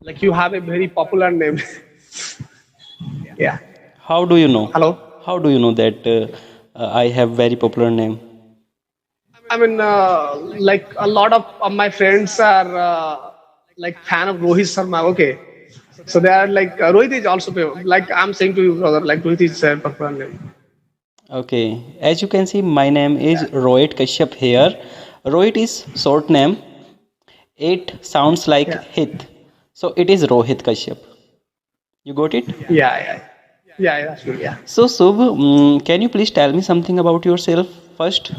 Like you have a very popular name. Yeah. How do you know? Hello. How do you know that I have very popular name? I mean, like a lot of my friends are like fan of Rohit Sharma. Okay, so they are like Rohit is also like I'm saying to you, brother. Like Rohit is popular name. Okay, as you can see, my name is Yeah. Rohit Kashyap here. Rohit is short name. It sounds like Yeah. Hit, so it is Rohit Kashyap. You got it? Yeah. Yeah. Yeah. That's good. Yeah. So Subh, can you please tell me something about yourself first?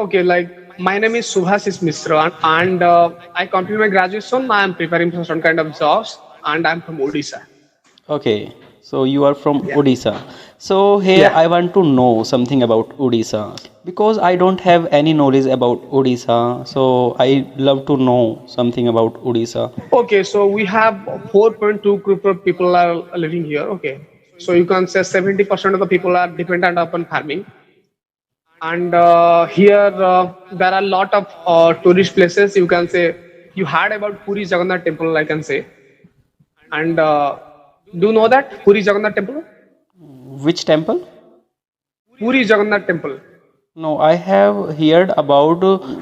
Okay. Like my name is Subhasis Misra, and I complete my graduation. I am preparing for some kind of jobs, and I'm from Odisha. Okay, so you are from Yeah. Odisha. So here Yeah. I want to know something about Odisha because I don't have any knowledge about Odisha. So I love to know something about Odisha. Okay, so we have 4.2 group of people are living here. Okay, so you can say 70% of the people are dependent upon farming, and here there are a lot of tourist places. You can say you heard about Puri Jagannath Temple, I can say, and do you know that Puri Jagannath Temple? Which temple? Puri Jagannath Temple. No, I have heard about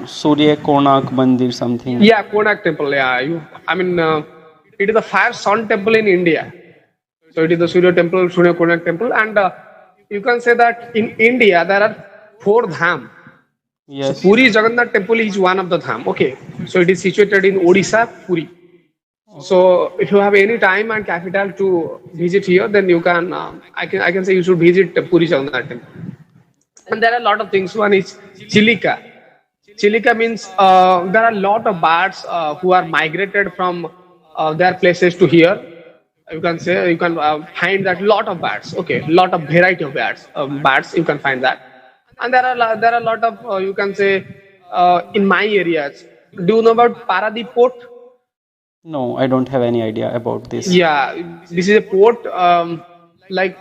Surya Konak Mandir something. Yeah, Konak Temple. Yeah, I mean, it is the first sun temple in India. So it is the Surya Temple, Surya Konak Temple, and you can say that in India there are four dham. So Yes. Puri Jagannath Temple is one of the dham. Okay, so it is situated in Odisha, Puri. So if you have any time and capital to visit here, then you can. I can say you should visit Puri Jagannath Temple. And there are a lot of things. One is Chilika. Chilika means there are a lot of birds who are migrated from their places to here. You can say you can find that lot of birds. Okay, lot of variety of birds. Birds you can find that, and there are a lot of you can say in my areas. Do you know about Paradip Port? No, I don't have any idea about this. Yeah, this is a port like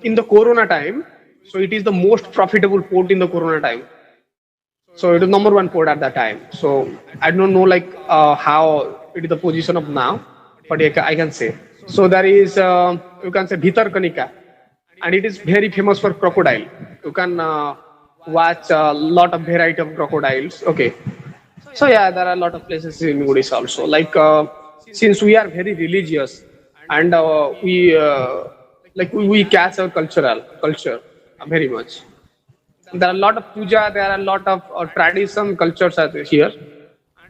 in the Corona time. So it is the most profitable port in the Corona time. So it is number one port at that time. So I don't know like how it is the position of now, but I can say. So there is you can say Bhitar Kanika, and it is very famous for crocodile. You can watch a lot of variety of crocodiles. Okay, so yeah, there are a lot of places in Odisha also. Like since we are very religious and we catch our cultural culture very much. There are a lot of puja, there are a lot of tradition cultures are here,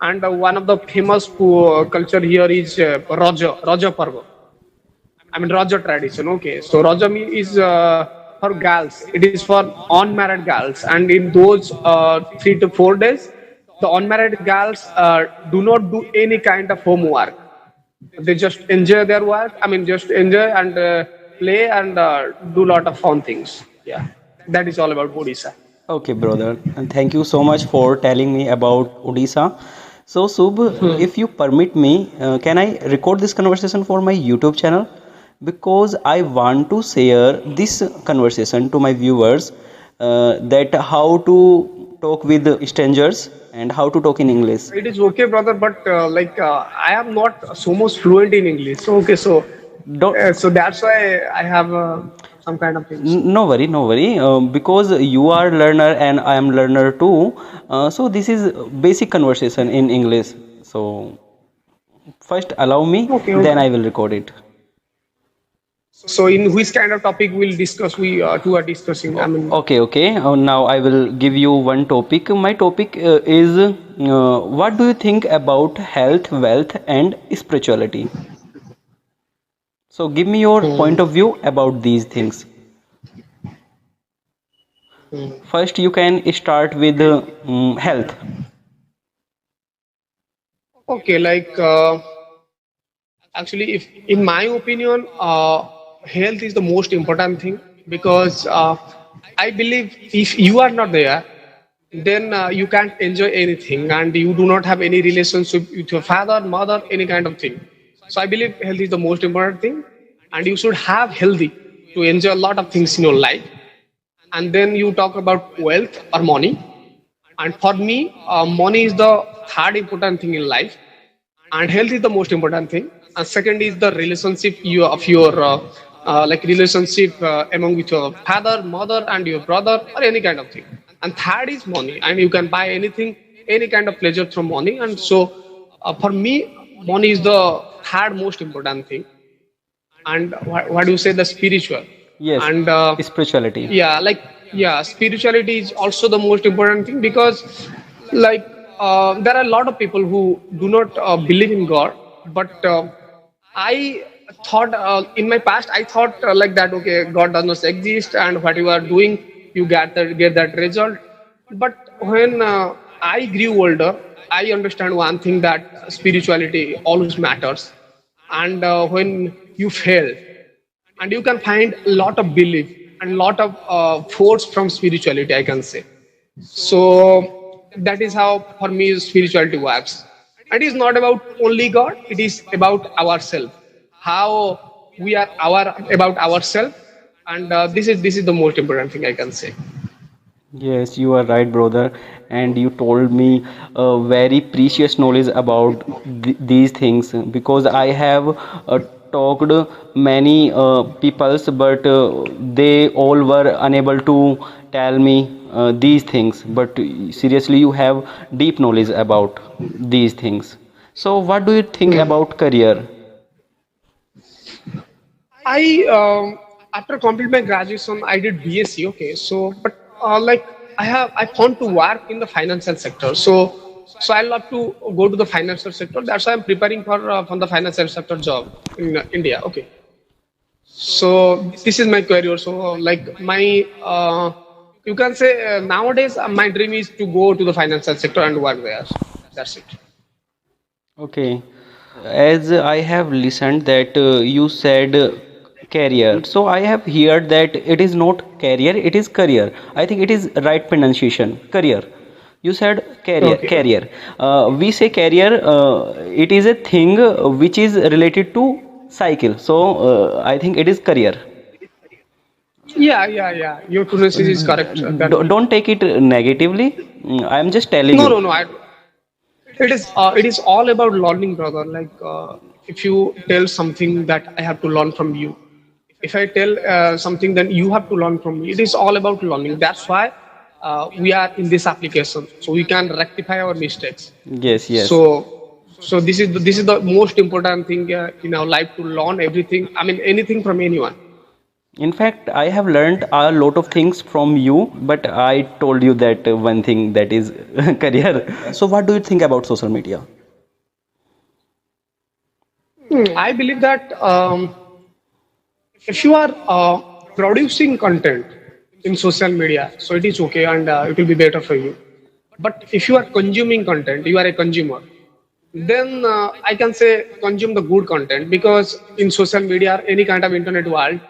and one of the famous culture here is Raja Parva. I mean Raja tradition. Okay, so is for girls. It is for unmarried girls, and in those 3 to 4 days, the unmarried girls do not do any kind of homework. They just enjoy their work. I mean, just enjoy and play and do lot of fun things. Yeah, that is all about Odisha. Okay, brother, and thank you so much for telling me about Odisha. So, Subh, Hmm. if you permit me, can I record this conversation for my YouTube channel? Because I want to share this conversation to my viewers that how to talk with strangers and how to talk in English. It is okay, brother, but I am not so much fluent in English. So okay, Don't. so that's why I have some kind of things. No worry, no worry. Because you are learner and I am learner too. So this is basic conversation in English. So first allow me, Okay, then okay. I will record it. So in which kind of topic we'll discuss? We two are discussing. I mean, Okay, okay. Now I will give you one topic. My topic is what do you think about health, wealth, and spirituality? So give me your point hmm, of view about these things. hmm. First, you can start with health. Okay, like actually, if in my opinion, health is the most important thing because I believe if you are not there, then you can't enjoy anything and you do not have any relationship with your father, mother, any kind of thing. So I believe health is the most important thing, and you should have healthy to enjoy a lot of things in your life. And then you talk about wealth or money. And for me, money is the third important thing in life. and health is the most important thing. And second is the relationship you of your like relationship among with your father, mother, and your brother, or any kind of thing. And third is money, and you can buy anything, any kind of pleasure through money. And so for me, money is the third most important thing. And what do you say, the spiritual. Yes, And spirituality. yeah, like, yeah, spirituality is also the most important thing, because like there are a lot of people who do not believe in god. But I thought in my past, I thought like that, okay, god does not exist, and what you are doing, you get that result. But when I grew older, I understand one thing, that spirituality always matters. And when you fail, and you can find a lot of belief and lot of force from spirituality, I can say. So that is how for me spirituality works. It is not about only god, it is about ourselves, how we are our about ourselves. And this is the most important thing, I can say. Yes, you are right, brother. And you told me very precious knowledge about these things, because I have talked many peoples, but they all were unable to tell me these things. But seriously, you have deep knowledge about these things. So, what do you think Hmm. about career? I after completing my graduation, I did BSc. Okay, so but like I found to work in the financial sector. So I love to go to the financial sector. That's why I'm preparing for the financial sector job in India. Okay, so this is my career. So like my you can say nowadays my dream is to go to the financial sector and work there. That's it. Okay, as I have listened that you said career, so I have heard that it is not career, it is career. I think it is right pronunciation. Career. You said career, Okay. career. We say career. It is a thing which is related to cycle. So I think it is career. Yeah. Your pronunciation is correct. Then Don't take it negatively. I am just telling no, you. no, no. It is all about learning, brother. Like if you tell something that I have to learn from you, if I tell something, then you have to learn from me. It is all about learning. That's why we are in this application, so we can rectify our mistakes. Yes, yes. So this is the most important thing in our life, to learn everything. I mean, anything from anyone. In fact, I have learned a lot of things from you, but I told you that one thing, that is career. So, what do you think about social media? I believe that if you are producing content in social media, so it is okay, and it will be better for you. But if you are consuming content, you are a consumer, then I can say consume the good content, because in social media, any kind of internet world,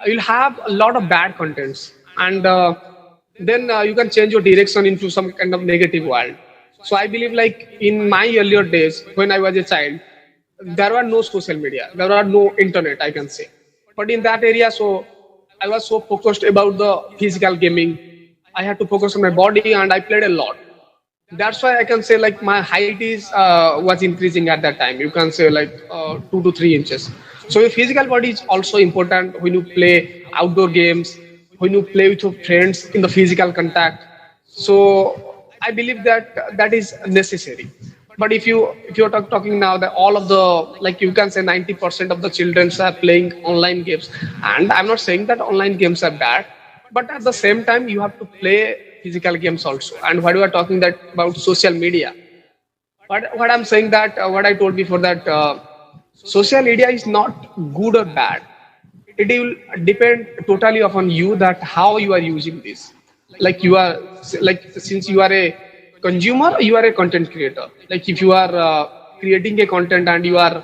you'll have a lot of bad contents. And then you can change your direction into some kind of negative world. So I believe, like in my earlier days when I was a child, there were no social media, there were no internet, I can say. But in that area, so I was so focused about the physical gaming. I had to focus on my body, and I played a lot. That's why I can say like my height is was increasing at that time. You can say like 2 to 3 inches. So your physical body is also important when you play outdoor games, when you play with your friends in the physical contact. So I believe that that is necessary. But if you're talking now, that all of the, like you can say 90% of the children are playing online games, and I'm not saying that online games are bad, but at the same time you have to play physical games also. And what we are talking that about social media, what I'm saying, that what I told before, that social media is not good or bad. It will depend totally upon you, that how you are using this. Like you are, like since you are a consumer, you are a content creator. Like if you are creating a content, and you are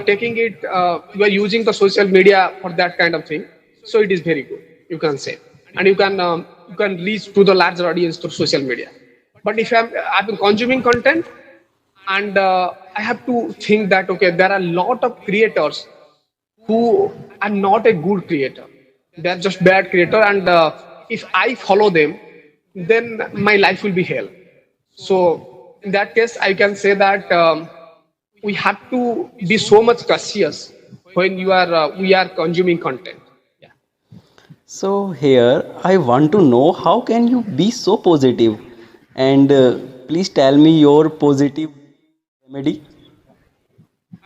taking it, you are using the social media for that kind of thing, so it is very good, you can say. And you can reach to the larger audience through social media. But if I've been consuming content, and I have to think that, okay, there are a lot of creators who are not a good creator. They're just bad creator, and if I follow them, then my life will be hell. So in that case, I can say that. we have to be so much cautious when we are consuming content. Yeah. So here I want to know how can you be so positive, and please tell me your positive remedy.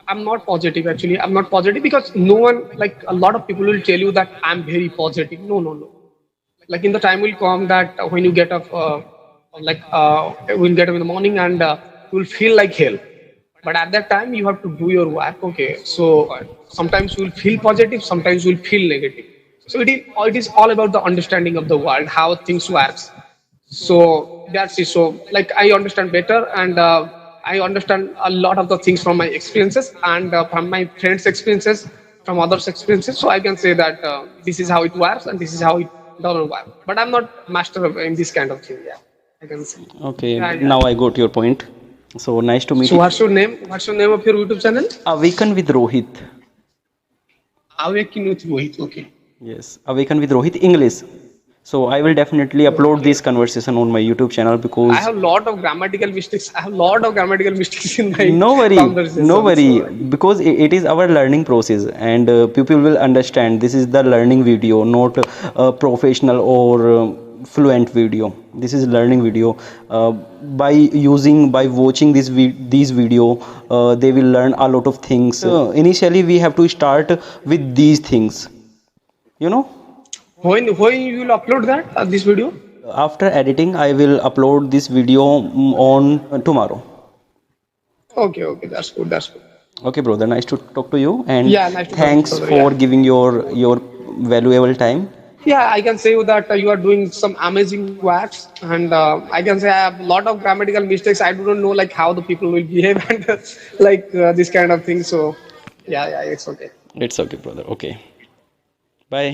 I'm not positive actually. I'm not positive because no one, like a lot of people will tell you that I'm very positive. No, no, no. Like in the time will come that when you get up, when you get up in the morning and you will feel like hell. But at that time you have to do your work. Okay. So sometimes you will feel positive, sometimes you will feel negative. So it is all about the understanding of the world, how things works. So that's it. So like I understand better, and I understand a lot of the things from my experiences and from my friends' experiences, from others' experiences. So I can say that this is how it works and this is how it doesn't work. But I'm not master in this kind of thing. Yeah, I can say. Okay, Yeah, yeah. now I got your point. So nice to meet So you. what's your name? What's your name of your YouTube channel? Awaken with Rohit. Awaken with Rohit. Okay. Yes, Awaken with Rohit English. So I will definitely upload Okay. this conversation on my YouTube channel I because have a lot of grammatical mistakes. I have a lot of grammatical mistakes in my no worry, no conversation. worry, So because it is our learning process, and people will understand this is the learning video, not professional or fluent video. This is learning video. By watching these video, they will learn a lot of things. Initially, we have to start with these things, you know. when you will upload that this video? After editing, I will upload this video on tomorrow. Okay, okay, that's good. That's good. Okay, brother. Nice to talk to you, and Yeah, nice to talk to you, thanks brother. for Yeah, giving your valuable time. yeah. I can say you that you are doing some amazing works, and I can say I have a lot of grammatical mistakes. I do not know like how the people will behave and like this kind of thing. So, yeah, yeah, it's okay. It's okay, brother. Okay. Bye.